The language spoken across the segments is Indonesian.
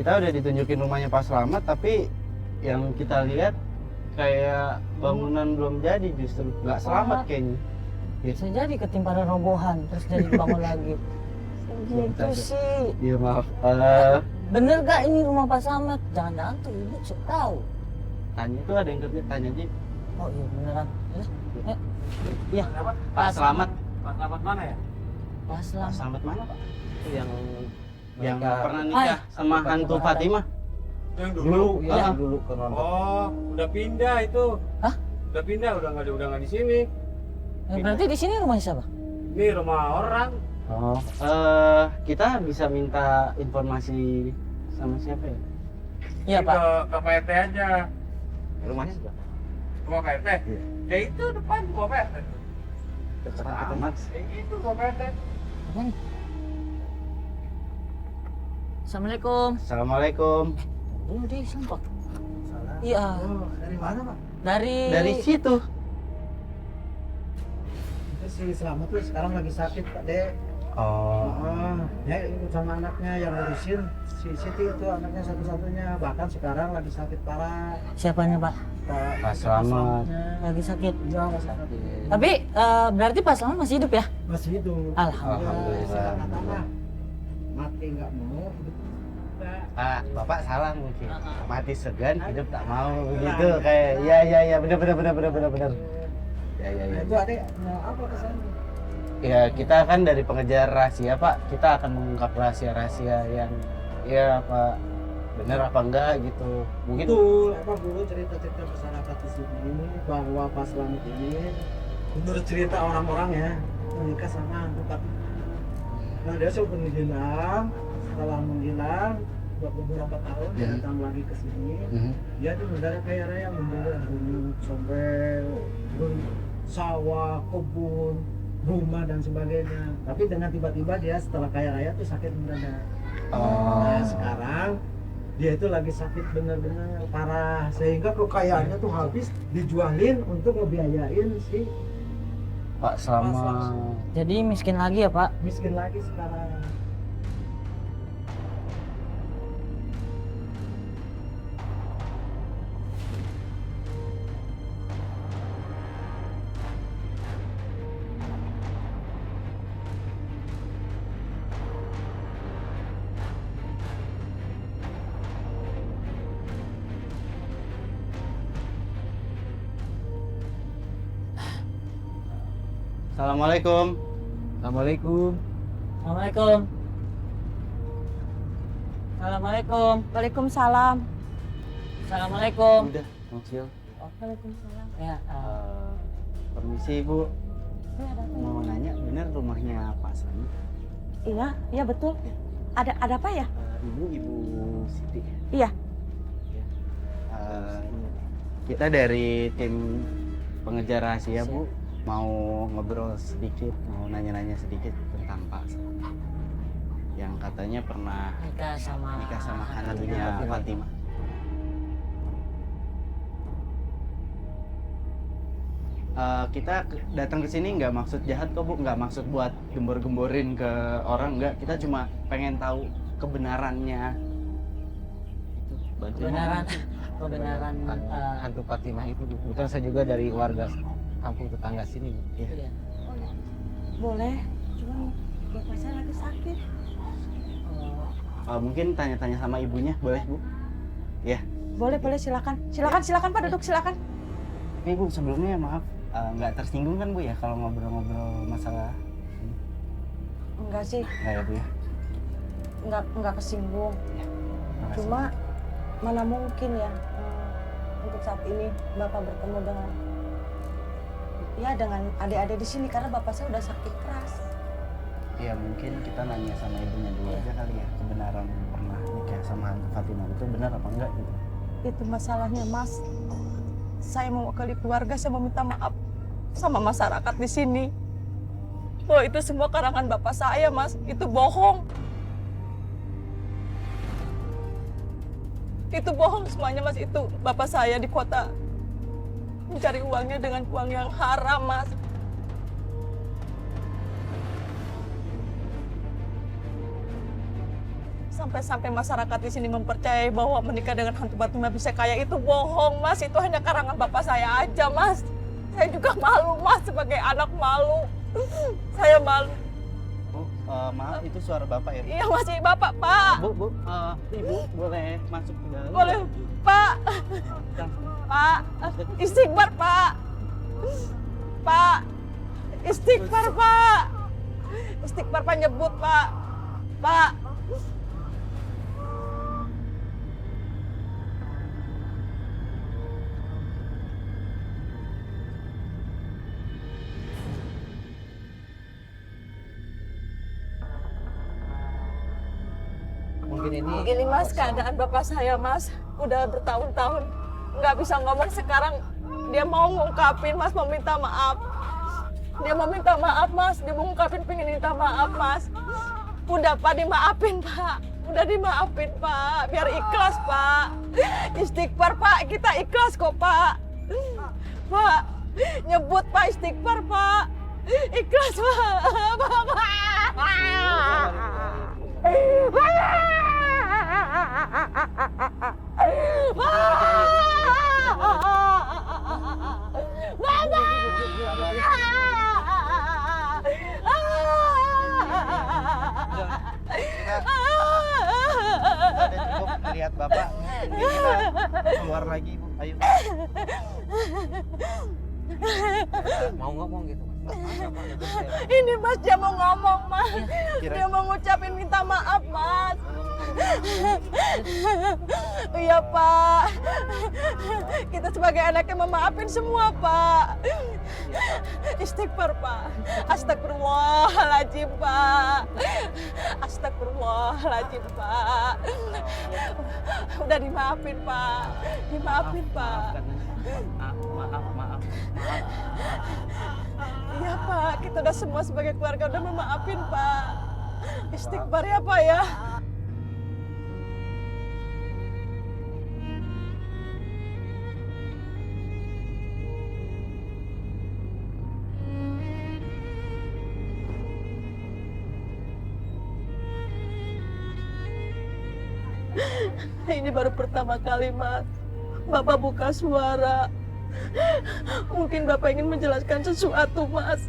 kita udah ditunjukin rumahnya Pak Slamet, tapi yang kita lihat kayak bangunan belum jadi, justru nggak selamat kayaknya. Bisa jadi ketimpa robohan terus jadi dibangun lagi. Gitu sih. Iya maaf. Bener gak ini rumah Pak Slamet? Jangan-jangan tuh ibu suka tahu. Tanya tuh ada yang kerja, tanya aja. Oh iya beneran. Iya. Pak Slamet. Pak Slamet mana ya? Pak Pak Slamet. Slamet mana Pak? Itu Yang mereka- pernah nikah sama hantu Fatimah. Yang Dulu, ya. dulu ke Oh, udah pindah itu. Hah? Udah pindah, udah nggak di sini. Berarti di sini rumah siapa? Ini rumah orang. Oh, kita bisa minta informasi sama siapa ya? Iya Ini Pak. Ke Pak RT aja. Rumahnya sebelah. Rumah Pak RT. Iya. Ya itu depan rumah Pak RT. Dekat amat. Itu rumah Pak RT. Apa nih? Assalamualaikum. Assalamualaikum. Dulu deh sampah. Iya. Oh, dari mana Pak? Dari situ. Itu si Slamet tuh sekarang lagi sakit Pak Dek. Oh. Ya ikut sama anaknya yang ngurusin. Si Siti itu anaknya satu-satunya, bahkan sekarang lagi sakit parah. Siapanya Pak? Pak Slamet. Lagi sakit. Iya, masih sakit. Tapi berarti Pak Slamet masih hidup ya? Masih hidup. Alhamdulillah. Katakanlah mati nggak mau, hidup enggak. Pak, Bapak salah mungkin. Mati segan, hidup tak mau gitu kayak ya benar. Ya. Nah, itu adek mau apa kesan? Ya kita kan dari pengejar rahasia Pak, kita akan mengungkap rahasia-rahasia yang ya apa benar apa enggak gitu. Mungkin Betul, apa dulu cerita-cerita masyarakat di sini bahwa Pak Slamet ini menurut cerita orang-orang ya menikah sama hantu Fatimah. Nah dia sudah menghilang, setelah menghilang beberapa tahun dia datang lagi ke sini. Dia di negara kaya raya membeli gunung, sombel, sawah, kebun, rumah dan sebagainya. Tapi dengan tiba-tiba dia setelah kaya raya tuh sakit mendadak. Nah sekarang dia itu lagi sakit benar-benar parah sehingga kekayaannya tuh habis dijualin untuk ngebiayain si Pak Slamet. Jadi miskin lagi ya Pak? miskin lagi sekarang. Assalamualaikum. Assalamualaikum. Assalamualaikum. Assalamualaikum. Waalaikumsalam. Assalamualaikum. Udah, Maksud. Waalaikumsalam. Ya, Permisi Bu, Ini ada apa? mau nanya benar rumahnya Pak Slamet? Iya, iya betul. Ada apa ya? Ibu Siti. Iya. Eh, kita dari tim pengejar rahasia Bu, mau ngobrol sedikit, mau nanya-nanya sedikit tentang Pak Slamet yang katanya pernah nikah sama hantunya Fatimah. Kita datang ke sini nggak maksud jahat kok Bu, nggak maksud buat gembor-gemborin ke orang, nggak. Kita cuma pengen tahu kebenarannya. Itu kebenaran Hantu Fatimah itu kebetulan saya juga dari warga kampung tetangga sini. Bu. iya. Boleh. Cuman bapak saya lagi sakit. Mungkin tanya-tanya sama ibunya, boleh Bu? Ya. Boleh, silakan. Silakan Pak, duduk silakan. Tapi Bu, sebelumnya maaf, nggak tersinggung kan Bu ya kalau ngobrol-ngobrol masalah ini? Enggak sih, Nggak ya Bu ya? enggak kesinggung. Makasih. Cuma mana mungkin ya untuk saat ini Bapak bertemu dengan adik-adik di sini karena Bapak saya udah sakit keras. Ya mungkin kita nanya sama ibunya dulu aja kali ya, kebenaran pernah nikah sama hantu Fatimah itu benar apa enggak gitu. Itu masalahnya, Mas. Saya mewakili keluarga, saya meminta maaf sama masyarakat di sini. Bahwa itu semua karangan bapak saya, Mas. Itu bohong. Itu bohong semuanya, Mas. Itu bapak saya di kota mencari uangnya dengan uang yang haram, Mas. Sampai-sampai masyarakat di sini mempercayai bahwa menikah dengan hantu Fatimah bisa kaya itu bohong, Mas. Itu hanya karangan bapak saya aja, Mas. Saya juga malu, Mas, sebagai anak malu. Saya malu. Bu, maaf itu suara bapak ya? Iya, masih bapak, Pak. Bu, ibu boleh masuk ke dalam? Boleh, Pak. Pak, istighfar, Pak. Pak, istighfar, Pak. Istighfar, Pak, nyebut, Pak. Pak. Mungkin ini Gini, Mas, keadaan bapak saya, Mas, udah bertahun-tahun nggak bisa ngomong. Sekarang dia mau ngungkapin, Mas, mau minta maaf. Dia mau minta maaf, Mas. Dia mau ngungkapin, pengen minta maaf, Mas. Udah, Pak, dimaafin, Pak. Udah dimaafin, Pak. Biar ikhlas, Pak. Istighfar, Pak. Kita ikhlas kok, Pak. Pak, nyebut, Pak, istighfar, Pak. Ikhlas, Udah cukup melihat bapak. Mungkin kita keluar lagi, Bu. Ayo. mau ngomong gitu, Mas. Ini, Mas, dia mau ngomong, Mas. Kira- Dia mau ngucapin minta maaf, Mas. Iya, Pak. Kita sebagai anaknya memaafin semua, Pak. Istighfar, Pak. Astagfirullahaladzim, Pak. Astagfirullahaladzim, Pak. Udah dimaafin, Pak. Dimaafin, Pak. Maaf. Iya, Pak. Kita udah semua sebagai keluarga udah memaafin, Pak. Istighfar ya, Pak, ya. Ini baru pertama kali, Mas, Bapak buka suara. Mungkin Bapak ingin menjelaskan sesuatu, Mas.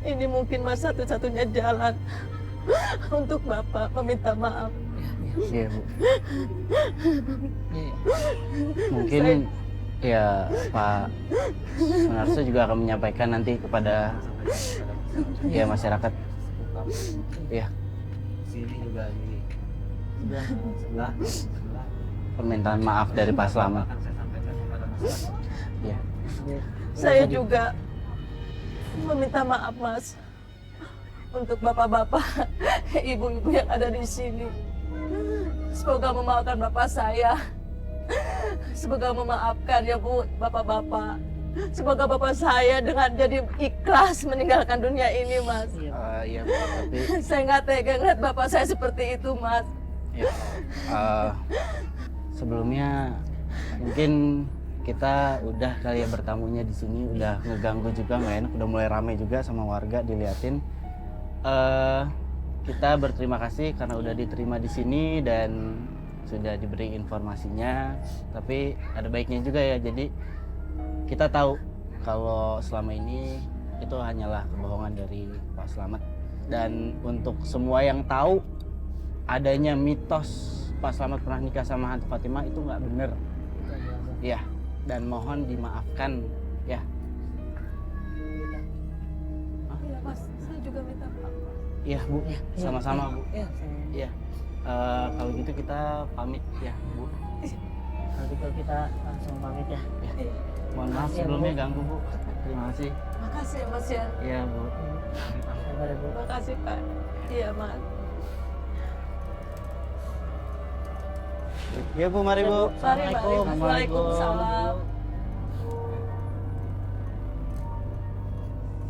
Ini mungkin, Mas, satu-satunya jalan untuk Bapak meminta maaf. Iya, Bu. Mungkin ya Pak Sunarso juga akan menyampaikan nanti kepada ya masyarakat. Ya, Sini juga ini. Sebelah. permintaan maaf dari Pak Slamet. Akan saya sampaikan kepada masyarakat. Ya. Saya juga meminta maaf, Mas, untuk bapak-bapak, ibu-ibu yang ada di sini. Semoga memaafkan bapak saya. Semoga memaafkan ya, Bu, bapak-bapak. Semoga bapak saya dengan jadi ikhlas meninggalkan dunia ini, Mas. Iya, Bu, tapi Saya nggak tega ngeliat bapak saya seperti itu, Mas. ya, sebelumnya mungkin kita udah kali ya bertamunya di sini, udah ngeganggu juga, nggak enak, udah mulai ramai juga sama warga diliatin. Kita berterima kasih karena udah diterima di sini dan sudah diberi informasinya. Tapi ada baiknya juga ya, jadi kita tahu kalau selama ini itu hanyalah kebohongan dari Pak Slamet. Dan untuk semua yang tahu adanya mitos Pak Slamet pernah nikah sama hantu Fatimah, itu nggak bener. Ya, dan mohon dimaafkan ya. Iya, Mas. Saya juga minta maaf. Iya, Bu. Sama-sama, Bu. Ya, Iya. Kalau gitu kita pamit ya, Bu. kalau gitu kita langsung pamit ya. Mohon maaf Makasih ya, sebelumnya Bu. ganggu, Bu. Terima kasih. Makasih ya, Mas, ya. Iya, Bu. Sabar ya, Bu. Makasih, Pak. Iya, Mas. Iya, Bu, mari, Bu. Mari, mari. Assalamualaikum. Waalaikumsalam.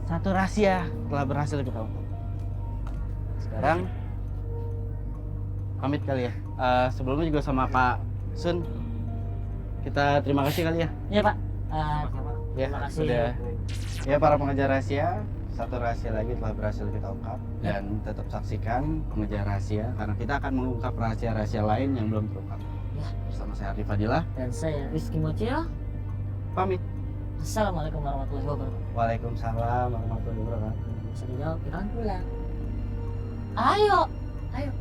Satu rahasia telah berhasil kita ungkap. Sekarang pamit kali ya. Sebelumnya juga sama Pak Sun, kita terima kasih kali ya. Iya, Pak. Ya, Terima kasih. sudah. Ya, para pengejar rahasia, satu rahasia lagi telah berhasil kita ungkap. Dan tetap saksikan Pengejar Rahasia karena kita akan mengungkap rahasia-rahasia lain yang belum terungkap. Ya. Bersama saya Ardi Fadilah, Dan saya Rizky Mocio. pamit. Assalamualaikum warahmatullahi wabarakatuh. Waalaikumsalam warahmatullahi wabarakatuh. Bisa dijawab, kita pulang. Ayo, ayo.